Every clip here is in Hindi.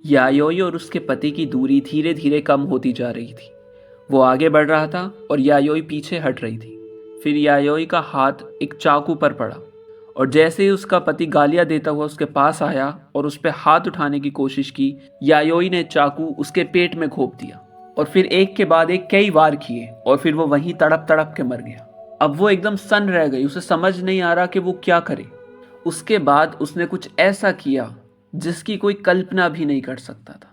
यायोई और उसके पति की दूरी धीरे धीरे कम होती जा रही थी। वो आगे बढ़ रहा था और यायोई पीछे हट रही थी। फिर यायोई का हाथ एक चाकू पर पड़ा और जैसे ही उसका पति गालियां देता हुआ उसके पास आया और उस पर हाथ उठाने की कोशिश की, यायोई ने चाकू उसके पेट में घोंप दिया और फिर एक के बाद एक कई वार किए और फिर वो वहीं तड़प तड़प के मर गया। अब वो एकदम सन्न रह गई, उसे समझ नहीं आ रहा कि वो क्या करे। उसके बाद उसने कुछ ऐसा किया जिसकी कोई कल्पना भी नहीं कर सकता था।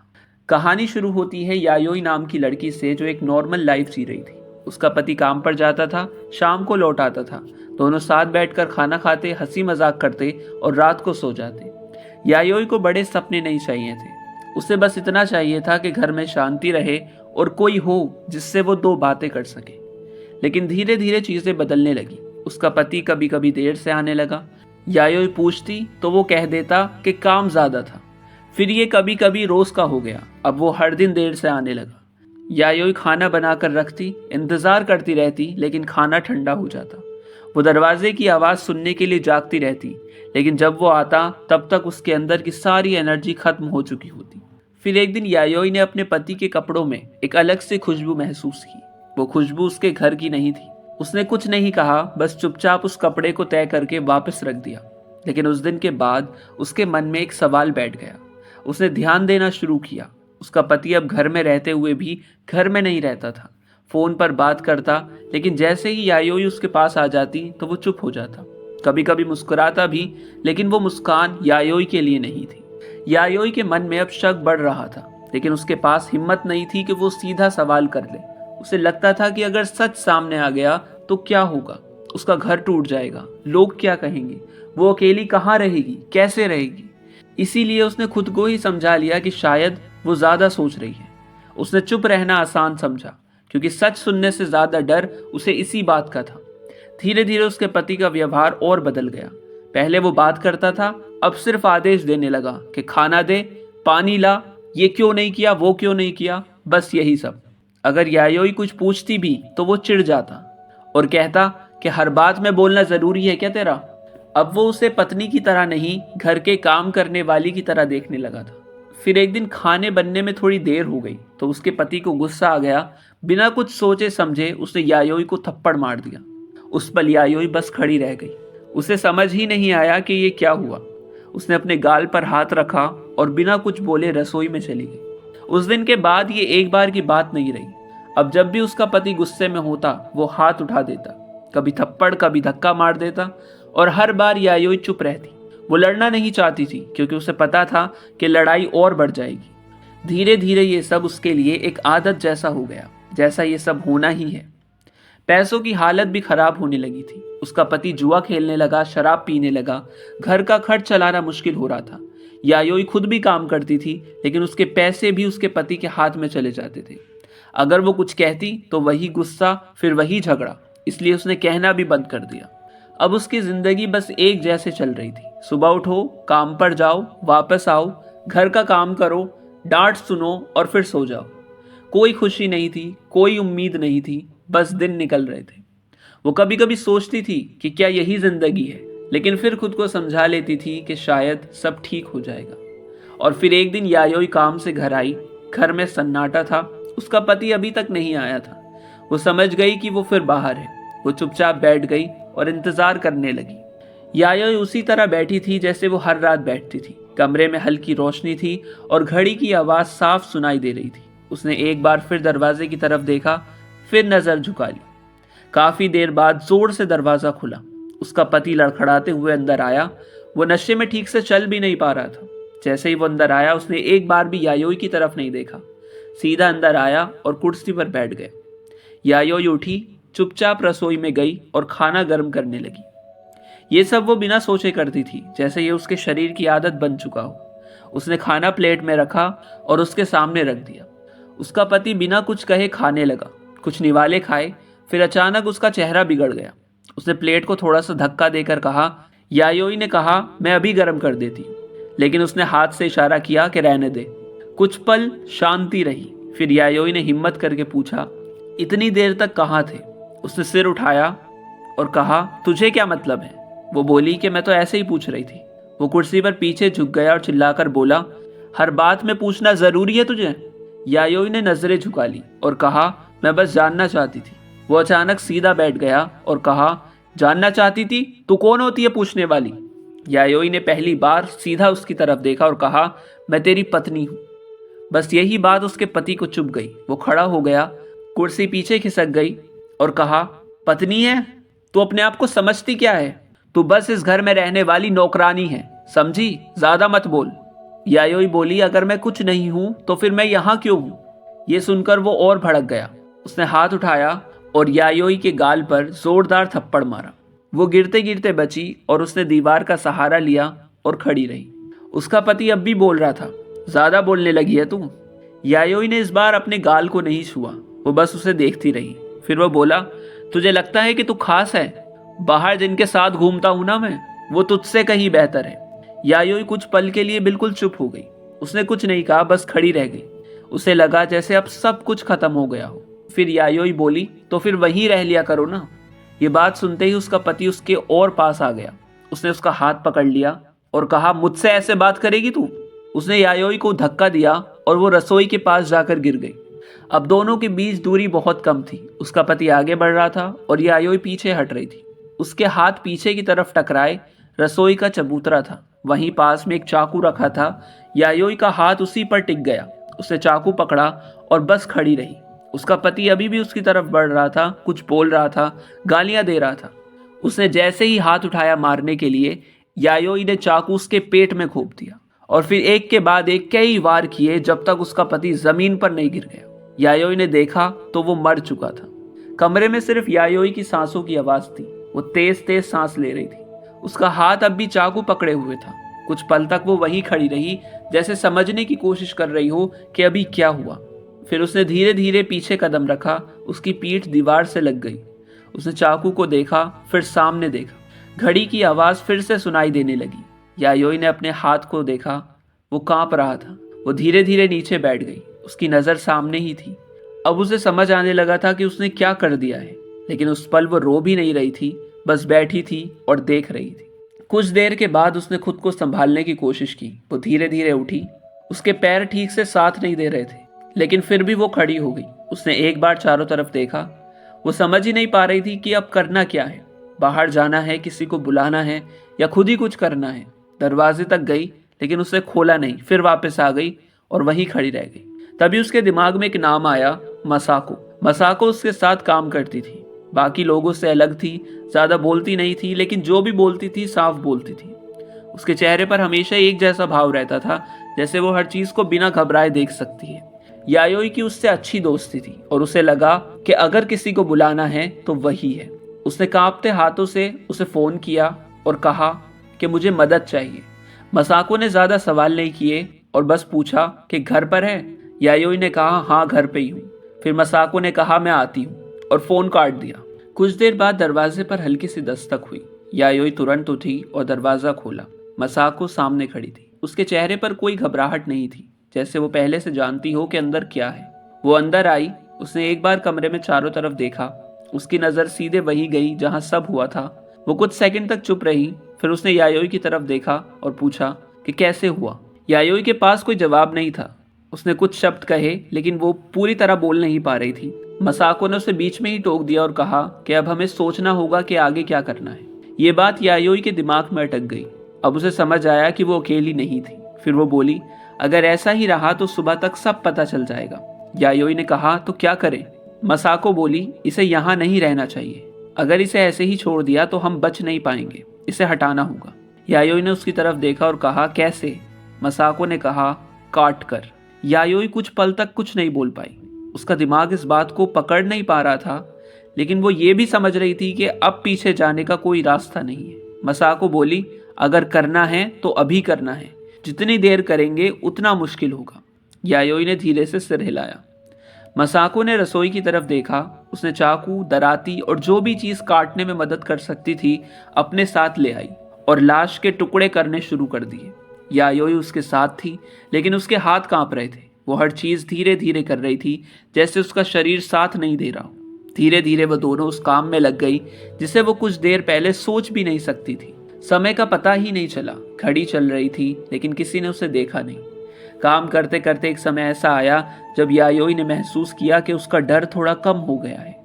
कहानी शुरू होती है यायोई नाम की लड़की से जो एक नॉर्मल लाइफ जी रही थी। उसका पति काम पर जाता था, शाम को लौट आता था। दोनों साथ बैठकर खाना खाते, हंसी मजाक करते और रात को सो जाते। यायोई को बड़े सपने नहीं चाहिए थे। उसे बस इतना चाहिए था कि घर में शांति रहे और कोई हो जिससे वो दो बातें कर सके। लेकिन धीरे धीरे चीजें बदलने लगी। उसका पति कभी कभी देर से आने लगा। यायोई पूछती तो वो कह देता कि काम ज्यादा था। फिर ये कभी कभी रोज का हो गया। अब वो हर दिन देर से आने लगा। यायोई खाना बनाकर रखती, इंतजार करती रहती, लेकिन खाना ठंडा हो जाता। वो दरवाजे की आवाज सुनने के लिए जागती रहती, लेकिन जब वो आता तब तक उसके अंदर की सारी एनर्जी खत्म हो चुकी होती। फिर एक दिन यायोई ने अपने पति के कपड़ों में एक अलग से खुशबू महसूस की। वो खुशबू उसके घर की नहीं थी। उसने कुछ नहीं कहा, बस चुपचाप उस कपड़े को तय करके वापस रख दिया। लेकिन उस दिन के बाद उसके मन में एक सवाल बैठ गया। उसने ध्यान देना शुरू किया। उसका पति अब घर में रहते हुए भी घर में नहीं रहता था। फोन पर बात करता, लेकिन जैसे ही यायोई उसके पास आ जाती तो वो चुप हो जाता। कभी कभी मुस्कुराता भी, लेकिन वो मुस्कान यायोई के लिए नहीं थी। यायोई के मन में अब शक बढ़ रहा था, लेकिन उसके पास हिम्मत नहीं थी कि वो सीधा सवाल कर ले। उसे लगता था कि अगर सच सामने आ गया तो क्या होगा। उसका घर टूट जाएगा, लोग क्या कहेंगे, वो अकेली कहाँ रहेगी, कैसे रहेगी। इसीलिए उसने खुद को ही समझा लिया कि शायद वो ज्यादा सोच रही है। उसने चुप रहना आसान समझा, क्योंकि सच सुनने से ज्यादा डर उसे इसी बात का था। धीरे धीरे उसके पति का व्यवहार और बदल गया। पहले वो बात करता था, अब सिर्फ आदेश देने लगा कि खाना दे, पानी ला, ये क्यों नहीं किया, वो क्यों नहीं किया, बस यही सब। अगर यायोई कुछ पूछती भी तो वो चिढ़ जाता और कहता कि हर बात में बोलना जरूरी है क्या तेरा। अब वो उसे पत्नी की तरह नहीं, घर के काम करने वाली की तरह देखने लगा था। फिर एक दिन खाने बनने में थोड़ी देर हो गई तो उसके पति को गुस्सा आ गया। बिना कुछ सोचे समझे उसने यायोई को थप्पड़ मार दिया। उस पल यायोई बस खड़ी रह गई। उसे समझ ही नहीं आया कि ये क्या हुआ। उसने अपने गाल पर हाथ रखा और बिना कुछ बोले रसोई में चली गई। उस दिन के बाद ये एक बार की बात नहीं रही। अब जब भी उसका पति गुस्से में होता वो हाथ उठा देता, कभी थप्पड़ कभी धक्का मार देता, और हर बार यायोई चुप रहती। वो लड़ना नहीं चाहती थी, क्योंकि उसे पता था कि लड़ाई और बढ़ जाएगी। धीरे धीरे ये सब उसके लिए एक आदत जैसा हो गया, जैसा ये सब होना ही है। पैसों की हालत भी खराब होने लगी थी। उसका पति जुआ खेलने लगा, शराब पीने लगा, घर का खर्च चलाना मुश्किल हो रहा था। यायोई खुद भी काम करती थी, लेकिन उसके पैसे भी उसके पति के हाथ में चले जाते थे। अगर वो कुछ कहती तो वही गुस्सा, फिर वही झगड़ा। इसलिए उसने कहना भी बंद कर दिया। अब उसकी जिंदगी बस एक जैसे चल रही थी। सुबह उठो, काम पर जाओ, वापस आओ, घर का काम करो, डांट सुनो और फिर सो जाओ। कोई खुशी नहीं थी, कोई उम्मीद नहीं थी, बस दिन निकल रहे थे। वो कभी कभी सोचती थी कि क्या यही जिंदगी है, लेकिन फिर खुद को समझा लेती थी कि शायद सब ठीक हो जाएगा। और फिर एक दिन यायोई काम से घर आई। घर में सन्नाटा था। उसका पति अभी तक नहीं आया था। वो समझ गई कि वो फिर बाहर है। वो चुपचाप बैठ गई और इंतजार करने लगी। यायोई उसी तरह बैठी थी जैसे वो हर रात बैठती थी। कमरे में हल्की रोशनी थी और घड़ी की आवाज साफ सुनाई दे रही थी। उसने एक बार फिर दरवाजे की तरफ देखा, फिर नजर झुका ली। काफी देर बाद जोर से दरवाजा खुला। उसका पति लड़खड़ाते हुए अंदर आया। वो नशे में ठीक से चल भी नहीं पा रहा था। जैसे ही वो अंदर आया उसने एक बार भी यायोई की तरफ नहीं देखा। सीधा अंदर आया और कुर्सी पर बैठ गया। यायोई उठी, चुपचाप रसोई में गई और खाना गर्म करने लगी। ये सब वो बिना सोचे करती थी, जैसे ये उसके शरीर की आदत बन चुका हो। उसने खाना प्लेट में रखा और उसके सामने रख दिया। उसका पति बिना कुछ कहे खाने लगा। कुछ निवाले खाए, फिर अचानक उसका चेहरा बिगड़ गया। उसने प्लेट को थोड़ा सा धक्का देकर कहा, यायोई ने कहा मैं अभी गर्म कर देती हूँ, लेकिन उसने हाथ से इशारा किया कि रहने दे। कुछ पल शांति रही। फिर यायोई ने हिम्मत करके पूछा, इतनी देर तक कहाँ थे। उसने सिर उठाया और कहा, तुझे क्या मतलब है। वो बोली कि मैं तो ऐसे ही पूछ रही थी। वो कुर्सी पर पीछे झुक गया और चिल्लाकर बोला, हर बात में पूछना जरूरी है तुझे? यायोई ने नजरें झुका ली और कहा, मैं बस जानना चाहती थी। वो अचानक सीधा बैठ गया और कहा, जानना चाहती थी? तू कौन होती है पूछने वाली? यायोई ने पहली बार सीधा उसकी तरफ देखा और कहा, मैं तेरी पत्नी हूँ। बस यही बात उसके पति को चुभ गई। वो खड़ा हो गया, कुर्सी पीछे खिसक गई और कहा, पत्नी है? तू अपने आप को समझती क्या है? तू बस इस घर में रहने वाली नौकरानी है, समझी? ज्यादा मत बोल। यायोई बोली, अगर मैं कुछ नहीं हूं तो फिर मैं यहाँ क्यों हूं? ये सुनकर वो और भड़क गया। उसने हाथ उठाया और यायोई के गाल पर जोरदार थप्पड़ मारा। वो गिरते गिरते बची और उसने दीवार का सहारा लिया और खड़ी रही। उसका पति अब भी बोल रहा था, ज्यादा बोलने लगी है तू। यायोई ने इस बार अपने गाल को नहीं छुआ, वो बस उसे देखती रही। फिर वो बोला, तुझे लगता है कि तू खास है? बाहर जिनके साथ घूमता हूं ना मैं, वो तुझसे कहीं बेहतर है। यायोई कुछ पल के लिए बिल्कुल चुप हो गई। उसने कुछ नहीं कहा, बस खड़ी रह गई। उसे लगा जैसे अब सब कुछ खत्म हो गया हो। फिर यायोई बोली, तो फिर वहीं रह लिया करो ना। ये बात सुनते ही उसका पति उसके और पास आ गया। उसने उसका हाथ पकड़ लिया और कहा, मुझसे ऐसे बात करेगी तू? उसने यायोई को धक्का दिया और वो रसोई के पास जाकर गिर गई। अब दोनों के बीच दूरी बहुत कम थी। उसका पति आगे बढ़ रहा था और यायोई पीछे हट रही थी। उसके हाथ पीछे की तरफ टकराए। रसोई का चबूतरा था, वहीं पास में एक चाकू रखा था। यायोई का हाथ उसी पर टिक गया। उसने चाकू पकड़ा और बस खड़ी रही। उसका पति अभी भी उसकी तरफ बढ़ रहा था, कुछ बोल रहा था, गालियां दे रहा था। उसने जैसे ही हाथ उठाया मारने के लिए, यायोई ने चाकू उसके पेट में घोंप दिया और फिर एक के बाद एक कई वार किए जब तक उसका पति जमीन पर नहीं गिर गया। यायोई ने देखा तो वो मर चुका था। कमरे में सिर्फ यायोई की सांसों की आवाज थी। वो तेज तेज सांस ले रही थी। उसका हाथ अब भी चाकू पकड़े हुए था। कुछ पल तक वो वहीं खड़ी रही, जैसे समझने की कोशिश कर रही हो कि अभी क्या हुआ। फिर उसने धीरे धीरे पीछे कदम रखा। उसकी पीठ दीवार से लग गई। उसने चाकू को देखा, फिर सामने देखा। घड़ी की आवाज फिर से सुनाई देने लगी। यायोई ने अपने हाथ को देखा, वो कांप रहा था। वो धीरे धीरे नीचे बैठ गई। उसकी नजर सामने ही थी। अब उसे समझ आने लगा था कि उसने क्या कर दिया है, लेकिन उस पल वो रो भी नहीं रही थी, बस बैठी थी और देख रही थी। कुछ देर के बाद उसने खुद को संभालने की कोशिश की। वो धीरे धीरे उठी। उसके पैर ठीक से साथ नहीं दे रहे थे, लेकिन फिर भी वो खड़ी हो गई। उसने एक बार चारों तरफ देखा। वो समझ ही नहीं पा रही थी कि अब करना क्या है। बाहर जाना है, किसी को बुलाना है, या खुद ही कुछ करना है। दरवाजे तक गई, लेकिन उसे खोला नहीं। फिर वापस आ गई और वहीं खड़ी रह गई। तभी उसके दिमाग में एक नाम आया, मसाको। मसाको उसके साथ काम करती थी। बाकी लोगों से अलग थी, ज्यादा बोलती नहीं थी, लेकिन जो भी बोलती थी साफ बोलती थी। उसके चेहरे पर हमेशा एक जैसा भाव रहता था, जैसे वो हर चीज को बिना घबराए देख सकती है। यायोई की उससे अच्छी दोस्ती थी और उसे लगा कि अगर किसी को बुलाना है तो वही है। उसने कांपते हाथों से उसे फोन किया और कहा कि मुझे मदद चाहिए। मसाको ने ज्यादा सवाल नहीं किए और बस पूछा कि घर पर है? यायोई ने कहा, हाँ घर पे ही हूँ। फिर मसाको ने कहा, मैं आती हूँ, और फोन काट दिया। कुछ देर बाद दरवाजे पर हल्की सी दस्तक हुई। यायोई तुरंत उठी और दरवाजा खोला। मसाको सामने खड़ी थी। उसके चेहरे पर कोई घबराहट नहीं थी, जैसे वो पहले से जानती हो कि अंदर क्या है। वो अंदर आई। उसने एक बार कमरे में चारों तरफ देखा। उसकी नजर सीधे वहीं गई जहां सब हुआ था। वो कुछ सेकंड तक चुप रही। फिर उसने यायोई की तरफ देखा और पूछा कि कैसे हुआ। यायोई के पास कोई जवाब नहीं था। उसने कुछ शब्द कहे, लेकिन वो पूरी तरह बोल नहीं पा रही थी। मसाको ने उसे बीच में ही टोक दिया और कहा कि अब हमें सोचना होगा कि आगे क्या करना है। ये बात यायोई के दिमाग में अटक गई। अब उसे समझ आया कि वो अकेली नहीं थी। फिर वो बोली, अगर ऐसा ही रहा तो सुबह तक सब पता चल जाएगा। यायोई ने कहा, तो क्या करें? मसाको बोली, इसे यहाँ नहीं रहना चाहिए। अगर इसे ऐसे ही छोड़ दिया तो हम बच नहीं पाएंगे। इसे हटाना होगा। यायोई ने उसकी तरफ देखा और कहा, कैसे? मसाको ने कहा, काट कर। यायोई कुछ पल तक कुछ नहीं बोल पाई। उसका दिमाग इस बात को पकड़ नहीं पा रहा था, लेकिन वो ये भी समझ रही थी कि अब पीछे जाने का कोई रास्ता नहीं है। मसाको बोली, अगर करना है तो अभी करना है। जितनी देर करेंगे उतना मुश्किल होगा। यायोई ने धीरे से सिर हिलाया। मसाको ने रसोई की तरफ देखा। उसने चाकू, दराती और जो भी चीज काटने में मदद कर सकती थी अपने साथ ले आई और लाश के टुकड़े करने शुरू कर दिए। यायोई उसके साथ थी, लेकिन उसके हाथ कांप रहे थे। वो हर चीज धीरे धीरे कर रही थी, जैसे उसका शरीर साथ नहीं दे रहा हो। धीरे धीरे वो दोनों उस काम में लग गई जिसे वो कुछ देर पहले सोच भी नहीं सकती थी। समय का पता ही नहीं चला। घड़ी चल रही थी, लेकिन किसी ने उसे देखा नहीं। काम करते करते एक समय ऐसा आया जब यायोई ने महसूस किया कि उसका डर थोड़ा कम हो गया है।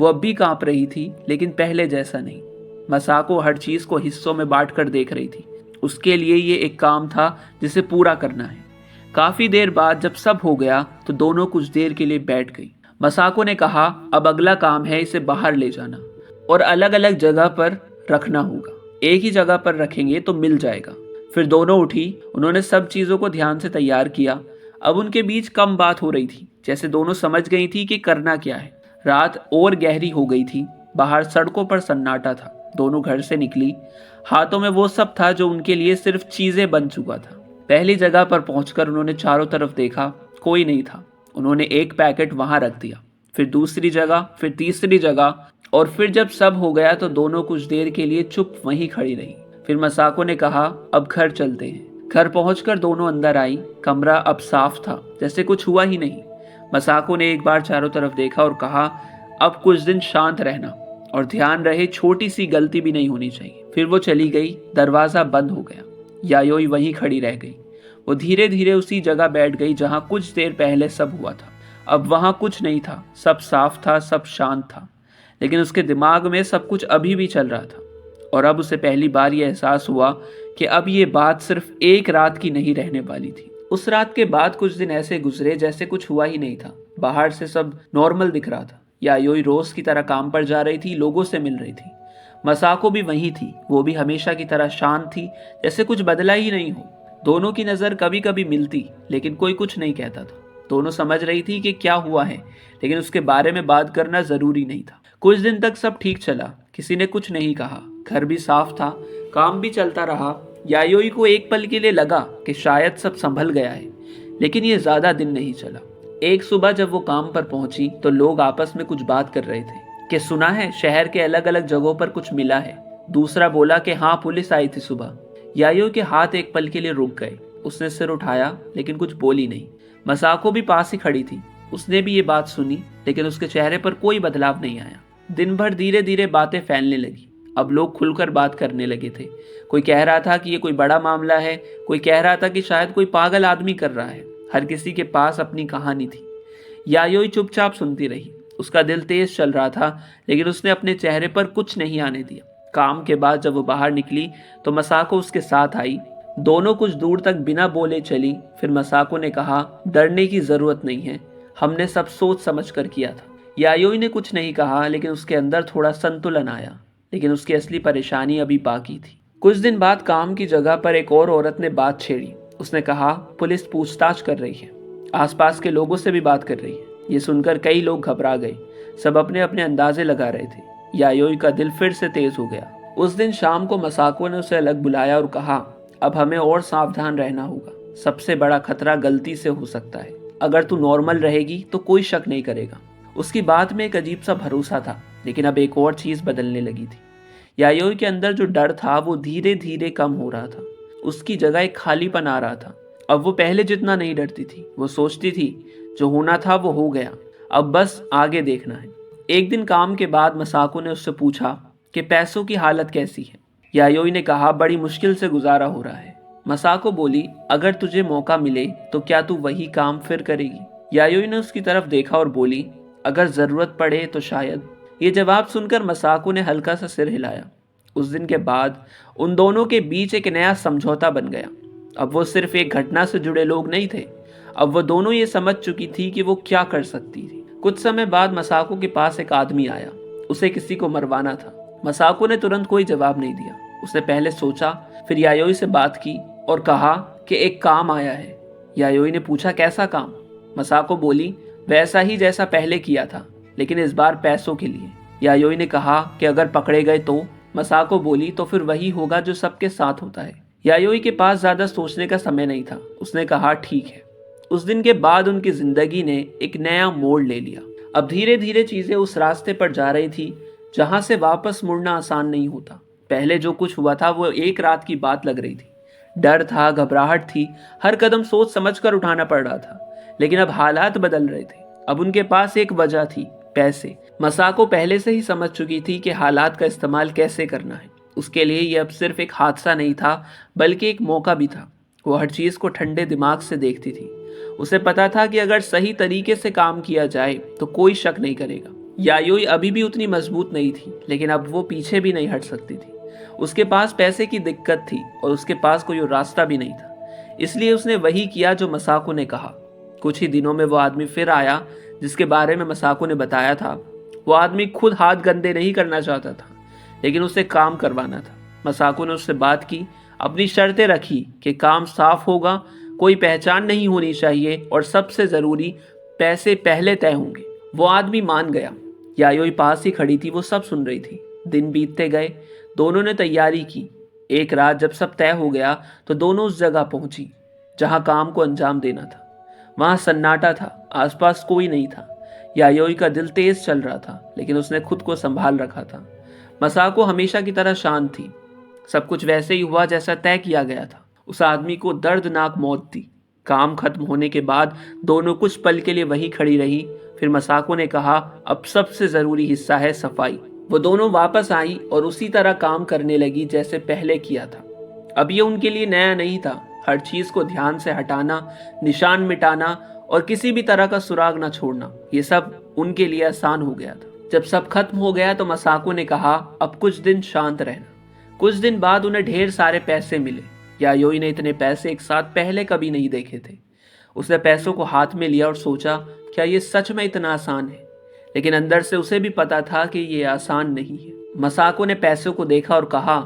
वो अब भी कांप रही थी, लेकिन पहले जैसा नहीं। मसाको हर चीज को हिस्सों में बांट कर देख रही थी। उसके लिए ये एक काम था जिसे पूरा करना है। काफी देर बाद जब सब हो गया तो दोनों कुछ देर के लिए बैठ गई। मसाको ने कहा, अब अगला काम है इसे बाहर ले जाना और अलग अलग जगह पर रखना होगा। एक ही जगह पर रखेंगे तो मिल जाएगा। फिर दोनों उठी। उन्होंने सब चीजों को ध्यान से तैयार किया। अब उनके बीच कम बात हो रही थी, जैसे दोनों समझ गई थी कि करना क्या है। रात और गहरी हो गई थी। बाहर सड़कों पर सन्नाटा था। दोनों घर से निकली। हाथों में वो सब था जो उनके लिए सिर्फ चीजें बन चुका था। पहली जगह पर पहुंचकर उन्होंने चारों तरफ देखा, कोई नहीं था। उन्होंने एक पैकेट वहां रख दिया, फिर दूसरी जगह, फिर तीसरी जगह, और फिर जब सब हो गया तो दोनों कुछ देर के लिए चुप वहीं खड़ी रही। फिर मसाको ने कहा, अब घर चलते हैं। घर पहुंचकर दोनों अंदर आई। कमरा अब साफ था, जैसे कुछ हुआ ही नहीं। मसाको ने एक बार चारों तरफ देखा और कहा, अब कुछ दिन शांत रहना और ध्यान रहे छोटी सी गलती भी नहीं होनी चाहिए। फिर वो चली गई। दरवाजा बंद हो गया। यायोई वहीं खड़ी रह गई। वो धीरे धीरे उसी जगह बैठ गई जहां कुछ देर पहले सब हुआ था। अब वहां कुछ नहीं था, सब साफ था, सब शांत था, लेकिन उसके दिमाग में सब कुछ अभी भी चल रहा था। और अब उसे पहली बार यह एहसास हुआ कि अब ये बात सिर्फ एक रात की नहीं रहने वाली थी। उस रात के बाद कुछ दिन ऐसे गुजरे जैसे कुछ हुआ ही नहीं था। बाहर से सब नॉर्मल दिख रहा था। यायोई रोज की तरह काम पर जा रही थी, लोगों से मिल रही थी। मसाको भी वहीं थी। वो भी हमेशा की तरह शांत थी, जैसे कुछ बदला ही नहीं हो। दोनों की नजर कभी कभी मिलती, लेकिन कोई कुछ नहीं कहता था। दोनों समझ रही थी कि क्या हुआ है, लेकिन उसके बारे में बात करना जरूरी नहीं था। कुछ दिन तक सब ठीक चला। किसी ने कुछ नहीं कहा। घर भी साफ था, काम भी चलता रहा। यायोई को एक पल के लिए लगा कि शायद सब संभल गया है, लेकिन ये ज्यादा दिन नहीं चला। एक सुबह जब वो काम पर पहुंची तो लोग आपस में कुछ बात कर रहे थे कि सुना है शहर के अलग अलग जगहों पर कुछ मिला है। दूसरा बोला कि हाँ, पुलिस आई थी सुबह। यायोई के हाथ एक पल के लिए रुक गए। उसने सिर उठाया, लेकिन कुछ बोली नहीं। मसाको भी पास ही खड़ी थी। उसने भी ये बात सुनी, लेकिन उसके चेहरे पर कोई बदलाव नहीं आया। दिन भर धीरे धीरे बातें फैलने लगी। अब लोग खुलकर बात करने लगे थे। कोई कह रहा था कि ये कोई बड़ा मामला है, कोई कह रहा था कि शायद कोई पागल आदमी कर रहा है। हर किसी के पास अपनी कहानी थी। यायोई चुपचाप सुनती रही। उसका दिल तेज चल रहा था, लेकिन उसने अपने चेहरे पर कुछ नहीं आने दिया। काम के बाद जब वो बाहर निकली तो मसाको उसके साथ आई। दोनों कुछ दूर तक बिना बोले चली। फिर मसाको ने कहा, डरने की जरूरत नहीं है, हमने सब सोच समझ कर किया था। यायोई ने कुछ नहीं कहा, लेकिन उसके अंदर थोड़ा संतुलन आया। लेकिन उसकी असली परेशानी अभी बाकी थी। कुछ दिन बाद काम की जगह पर एक और औरत ने बात छेड़ी। उसने कहा, पुलिस पूछताछ कर रही है, आसपास के लोगों से भी बात कर रही है। ये सुनकर कई लोग घबरा गए। सब अपने अपने अंदाजे लगा रहे थे। यायोई का दिल फिर से तेज हो गया। उस दिन शाम को मसाको ने उसे अलग बुलाया और कहा, अब हमें और सावधान रहना होगा। सबसे बड़ा खतरा गलती से हो सकता है। अगर तू नॉर्मल रहेगी तो कोई शक नहीं करेगा। उसकी बात में एक अजीब सा भरोसा था, लेकिन अब एक और चीज बदलने लगी थी। यायोई के अंदर जो डर था वो धीरे धीरे कम हो रहा था। उसकी जगह एक खालीपन आ रहा था। अब वो पहले जितना नहीं डरती थी। वो सोचती थी, जो होना था वो हो गया, अब बस आगे देखना है। एक दिन काम के बाद मसाको ने उससे पूछा कि पैसों की हालत कैसी है। यायोई ने कहा, बड़ी मुश्किल से गुजारा हो रहा है। मसाको बोली, अगर तुझे मौका मिले तो क्या तू वही काम फिर करेगी? यायोई ने उसकी तरफ देखा और बोली, अगर जरूरत पड़े तो शायद। ये जवाब सुनकर मसाको ने हल्का सा सिर हिलाया। उस दिन के बाद उन दोनों के बीच एक नया समझौता बन गया। अब वो सिर्फ एक घटना से जुड़े लोग नहीं थे। अब वो दोनों ये समझ चुकी थी कि वो क्या कर सकती थी। कुछ समय बाद मसाको के पास एक आदमी आया। उसे किसी को मरवाना था। मसाको ने तुरंत कोई जवाब नहीं दिया। उसने पहले सोचा, फिर यायोई से बात की और कहा कि एक काम आया है। यायोई ने पूछा, कैसा काम? मसाको बोली, वैसा ही जैसा पहले किया था, लेकिन इस बार पैसों के लिए। यायोई ने कहा कि अगर पकड़े गए तो? मसाको बोली, तो फिर वही होगा जो सबके साथ होता है। यायोई के पास ज्यादा सोचने का समय नहीं था। उसने कहा, ठीक है। उस दिन के बाद उनकी जिंदगी ने एक नया मोड़ ले लिया। अब धीरे धीरे चीजें उस रास्ते पर जा रही थी जहां से वापस मुड़ना आसान नहीं होता। पहले जो कुछ हुआ था वो एक रात की बात लग रही थी। डर था, घबराहट थी, हर कदम सोच समझ कर उठाना पड़ रहा था। लेकिन अब हालात बदल रहे थे। अब उनके पास एक वजह थी, पैसे। मसाको पहले से ही समझ चुकी थी कि हालात का इस्तेमाल कैसे करना है। उसके लिए यह अब सिर्फ एक हादसा नहीं था, बल्कि एक मौका भी था। वो हर चीज़ को ठंडे दिमाग से देखती थी। उसे पता था कि अगर सही तरीके से काम किया जाए तो कोई शक नहीं करेगा। यायोई अभी भी उतनी मजबूत नहीं थी, लेकिन अब वो पीछे भी नहीं हट सकती थी। उसके पास पैसे की दिक्कत थी और उसके पास कोई और रास्ता भी नहीं था, इसलिए उसने वही किया जो मसाको ने कहा। कुछ ही दिनों में वो आदमी फिर आया जिसके बारे में मसाको ने बताया था। वो आदमी खुद हाथ गंदे नहीं करना चाहता था, लेकिन उसे काम करवाना था। मसाको ने उससे बात की, अपनी शर्तें रखी कि काम साफ होगा, कोई पहचान नहीं होनी चाहिए और सबसे ज़रूरी पैसे पहले तय होंगे। वो आदमी मान गया। यायोई पास ही खड़ी थी, वो सब सुन रही थी। दिन बीतते गए, दोनों ने तैयारी की। एक रात जब सब तय हो गया तो दोनों उस जगह पहुंची जहां काम को अंजाम देना था। वहां सन्नाटा था, आसपास कोई नहीं था। यायोई का दिल तेज चल रहा था, लेकिन उसने खुद को संभाल रखा था। मसाको हमेशा की तरह शांत थी। सब कुछ वैसे ही हुआ जैसा तय किया गया था। उस आदमी को दर्दनाक मौत दी। काम खत्म होने के बाद दोनों कुछ पल के लिए वहीं खड़ी रही। फिर मसाको ने कहा, अब सबसे जरूरी हिस्सा है सफाई। वो दोनों वापस आई और उसी तरह काम करने लगी जैसे पहले किया था। अब ये उनके लिए नया नहीं था। हर चीज को ध्यान से हटाना, निशान मिटाना और किसी भी तरह का सुराग न छोड़ना, ये सब उनके लिए आसान हो गया था। जब सब खत्म हो गया तो मसाको ने कहा, अब कुछ दिन शांत रहना। कुछ दिन बाद उन्हें ढेर सारे पैसे मिले। यायोई ने इतने पैसे एक साथ पहले कभी नहीं देखे थे। उसने पैसों को हाथ में लिया और सोचा, क्या ये सच में इतना आसान है? लेकिन अंदर से उसे भी पता था कि ये आसान नहीं है। मसाको ने पैसों को देखा और कहा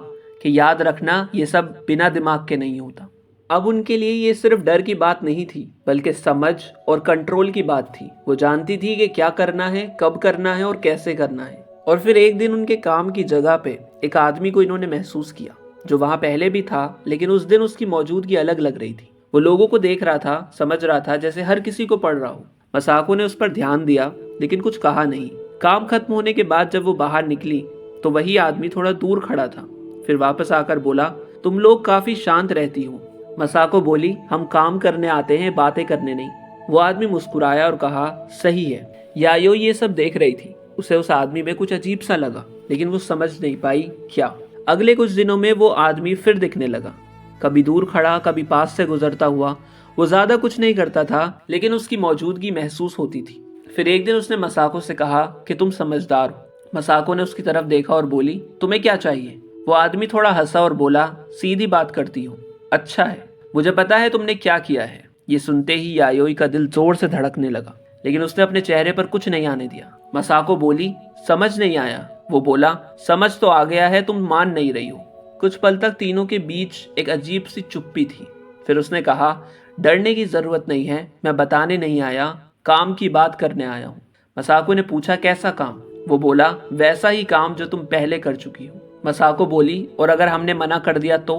कि याद रखना, ये सब बिना दिमाग के नहीं होता। अब उनके लिए ये सिर्फ डर की बात नहीं थी, बल्कि समझ और कंट्रोल की बात थी। वो जानती थी कि क्या करना है, कब करना है और कैसे करना है। और फिर एक दिन उनके काम की जगह पे एक आदमी को इन्होंने महसूस किया, जो वहां पहले भी था, लेकिन उस दिन उसकी मौजूदगी अलग लग रही थी। वो लोगों को देख रहा था, समझ रहा था, जैसे हर किसी को पढ़ रहा हो। मसाको ने उस पर ध्यान दिया, लेकिन कुछ कहा नहीं। काम खत्म होने के बाद जब वो बाहर निकली तो वही आदमी थोड़ा दूर खड़ा था। फिर वापस आकर बोला, तुम लोग काफी शांत रहती हो। मसाको बोली, हम काम करने आते हैं, बातें करने नहीं। वो आदमी मुस्कुराया और कहा, सही है। यायोई ये सब देख रही थी। उसे उस आदमी में कुछ अजीब सा लगा, लेकिन वो समझ नहीं पाई क्या। अगले कुछ दिनों में वो आदमी फिर दिखने लगा, कभी दूर खड़ा, कभी पास से गुजरता हुआ। वो ज्यादा कुछ नहीं करता था, लेकिन उसकी मौजूदगी महसूस होती थी। फिर एक दिन उसने मसाको से कहा कि तुम समझदार हो। मसाको ने उसकी तरफ देखा और बोली, तुम्हें क्या चाहिए? वो आदमी थोड़ा हंसा और बोला, सीधी बात करती हूँ। अच्छा है, मुझे पता है तुमने क्या किया है। ये सुनते ही यायोई का दिल जोर से धड़कने लगा, लेकिन उसने अपने चेहरे पर कुछ नहीं आने दिया। मसाको बोली, समझ नहीं आया। वो बोला, समझ तो आ गया है, तुम मान नहीं रही हो। कुछ पल तक तीनों के बीच एक अजीब सी चुप्पी थी। फिर उसने कहा, डरने की जरूरत नहीं है, मैं बताने नहीं आया, काम की बात करने आया हूँ। मसाको ने पूछा, कैसा काम? वो बोला, वैसा ही काम जो तुम पहले कर चुकी हो। मसाको बोली, और अगर हमने मना कर दिया तो?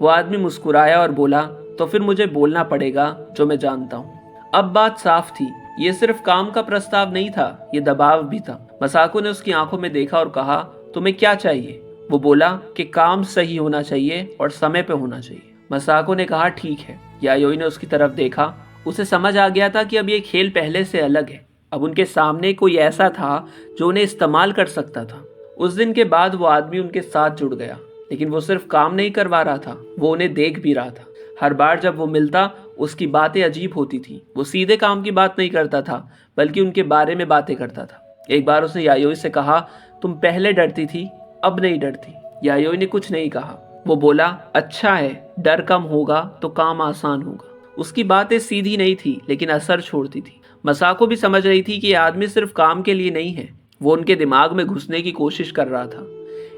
वो आदमी मुस्कुराया और बोला, तो फिर मुझे बोलना पड़ेगा जो मैं जानता हूँ। अब बात साफ थी, ये सिर्फ काम का प्रस्ताव नहीं था, ये दबाव भी था। मसाको ने उसकी आंखों में देखा और कहा, तुम्हें क्या चाहिए? वो बोला कि काम सही होना चाहिए और समय पे होना चाहिए। मसाको ने कहा, ठीक है। यायोई ने उसकी तरफ देखा। उसे समझ आ गया था कि अब ये खेल पहले से अलग है। अब उनके सामने कोई ऐसा था जो उन्हें इस्तेमाल कर सकता था। उस दिन के बाद वो आदमी उनके साथ जुड़ गया, लेकिन वो सिर्फ काम नहीं करवा रहा था, वो उन्हें देख भी रहा था। हर बार जब वो मिलता, उसकी बातें अजीब होती थी। वो सीधे काम की बात नहीं करता था, बल्कि उनके बारे में बातें करता था। एक बार उसने यायोई से कहा, तुम पहले डरती थी, अब नहीं डरती। यायोई ने कुछ नहीं कहा। वो बोला, अच्छा है, डर कम होगा तो काम आसान होगा। उसकी बातें सीधी नहीं थी, लेकिन असर छोड़ती थी। मसाको भी समझ रही थी कि ये आदमी सिर्फ काम के लिए नहीं है, वो उनके दिमाग में घुसने की कोशिश कर रहा था।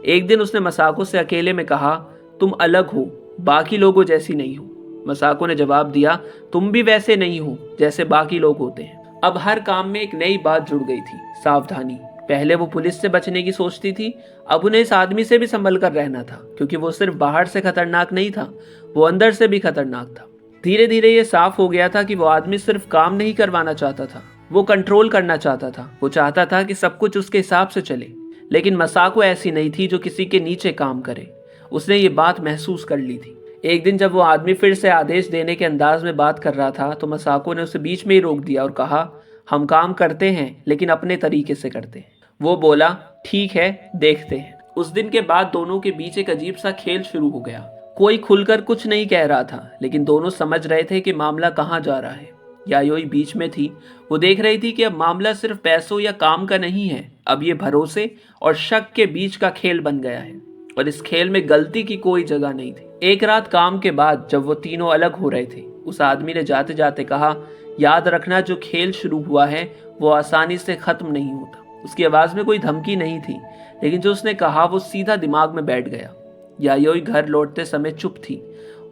एक दिन उसने मसाको से अकेले में कहा, तुम अलग हो, बाकी लोगों जैसी नहीं हो। मसाको ने जवाब दिया, तुम भी वैसे नहीं हो जैसे बाकी लोग होते हैं। अब हर काम में एक नई बात जुड़ गई थी, सावधानी। पहले वो पुलिस से बचने की सोचती थी, अब उन्हें इस आदमी से भी संभल कर रहना था, क्योंकि वो सिर्फ बाहर से खतरनाक नहीं था, वो अंदर से भी खतरनाक था। धीरे धीरे ये साफ हो गया था कि वो आदमी सिर्फ काम नहीं करवाना चाहता था, वो कंट्रोल करना चाहता था। वो चाहता था कि सब कुछ उसके हिसाब से चले। लेकिन मसाको ऐसी नहीं थी जो किसी के नीचे काम करे। उसने ये बात महसूस कर ली थी। एक दिन जब वो आदमी फिर से आदेश देने के अंदाज में बात कर रहा था, तो मसाको ने उसे बीच में ही रोक दिया और कहा, हम काम करते हैं, लेकिन अपने तरीके से करते हैं। वो बोला, ठीक है, देखते हैं। उस दिन के बाद दोनों के बीच एक अजीब सा खेल शुरू हो गया। कोई खुलकर कुछ नहीं कह रहा था, लेकिन दोनों समझ रहे थे कि मामला कहाँ जा रहा है। यायोई बीच में थी। वो देख रही थी कि अब मामला सिर्फ पैसों या काम का नहीं है, अब ये भरोसे और शक के बीच का खेल बन गया है, और इस खेल में गलती की कोई जगह नहीं थी। एक रात काम के बाद जब वो तीनों अलग हो रहे थे, उस आदमी ने जाते जाते कहा, याद रखना, जो खेल शुरू हुआ है वो आसानी से खत्म नहीं होता। उसकी आवाज में कोई धमकी नहीं थी, लेकिन जो उसने कहा वो सीधा दिमाग में बैठ गया। यायोई घर लौटते समय चुप थी।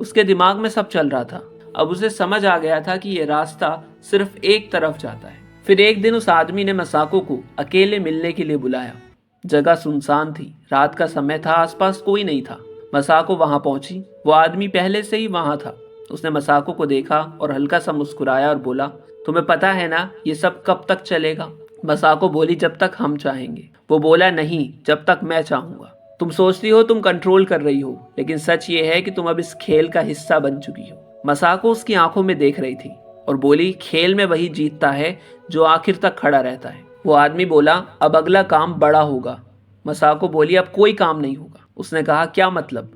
उसके दिमाग में सब चल रहा था। अब उसे समझ आ गया था कि ये रास्ता सिर्फ एक तरफ जाता है। फिर एक दिन उस आदमी ने मसाको को अकेले मिलने के लिए बुलाया। जगह सुनसान थी, रात का समय था, आसपास कोई नहीं था। मसाको वहां पहुंची। वो आदमी पहले से ही वहां था। उसने मसाको को देखा और हल्का सा मुस्कुराया और बोला, तुम्हें पता है ना ये सब कब तक चलेगा? मसाको बोली, जब तक हम चाहेंगे। वो बोला, नहीं, जब तक मैं चाहूंगा। तुम सोचती हो तुम कंट्रोल कर रही हो, लेकिन सच ये है कि तुम अब इस खेल का हिस्सा बन चुकी हो। मसाको उसकी आंखों में देख रही थी और बोली, खेल में वही जीतता है जो आखिर तक खड़ा रहता है। वो आदमी बोला, अब अगला काम बड़ा होगा। मसाको बोली, अब कोई काम नहीं होगा। उसने कहा, क्या मतलब?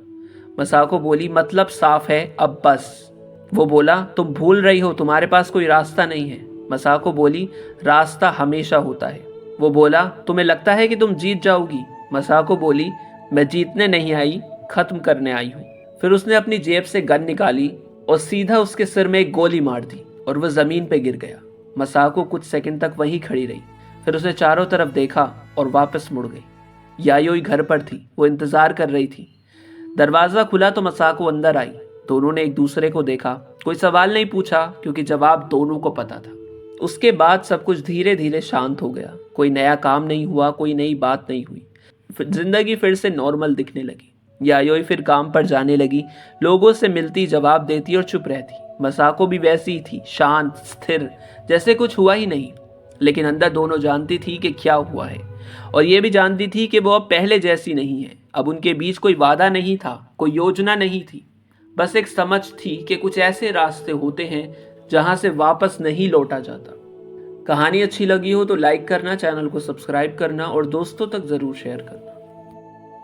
मसाको बोली, मतलब साफ है, अब बस। वो बोला, तुम भूल रही हो, तुम्हारे पास कोई रास्ता नहीं है। मसाको बोली, रास्ता हमेशा होता है। वो बोला, तुम्हें लगता है कि तुम जीत जाओगी? मसाको बोली, मैं जीतने नहीं आई, खत्म करने आई हूँ। फिर उसने अपनी जेब से गन निकाली और सीधा उसके सिर में एक गोली मार दी और वह जमीन पे गिर गया। मसाको कुछ सेकंड तक वहीं खड़ी रही, फिर उसने चारों तरफ देखा और वापस मुड़ गई। यायोई घर पर थी। वो इंतजार कर रही थी। दरवाजा खुला तो मसाको अंदर आई। दोनों ने एक दूसरे को देखा। कोई सवाल नहीं पूछा क्योंकि जवाब दोनों को पता था। उसके बाद सब कुछ धीरे धीरे शांत हो गया। कोई नया काम नहीं हुआ, कोई नई बात नहीं हुई। जिंदगी फिर से नॉर्मल दिखने लगी। यायोई फिर काम पर जाने लगी, लोगों से मिलती, जवाब देती और चुप रहती। मसाको भी वैसी ही थी, शांत, स्थिर, जैसे कुछ हुआ ही नहीं। लेकिन अंदर दोनों जानती थी कि क्या हुआ है, और ये भी जानती थी कि वो अब पहले जैसी नहीं है। अब उनके बीच कोई वादा नहीं था, कोई योजना नहीं थी, बस एक समझ थी कि कुछ ऐसे रास्ते होते हैं जहां से वापस नहीं लौटा जाता। कहानी अच्छी लगी हो तो लाइक करना, चैनल को सब्सक्राइब करना और दोस्तों तक जरूर शेयर करना।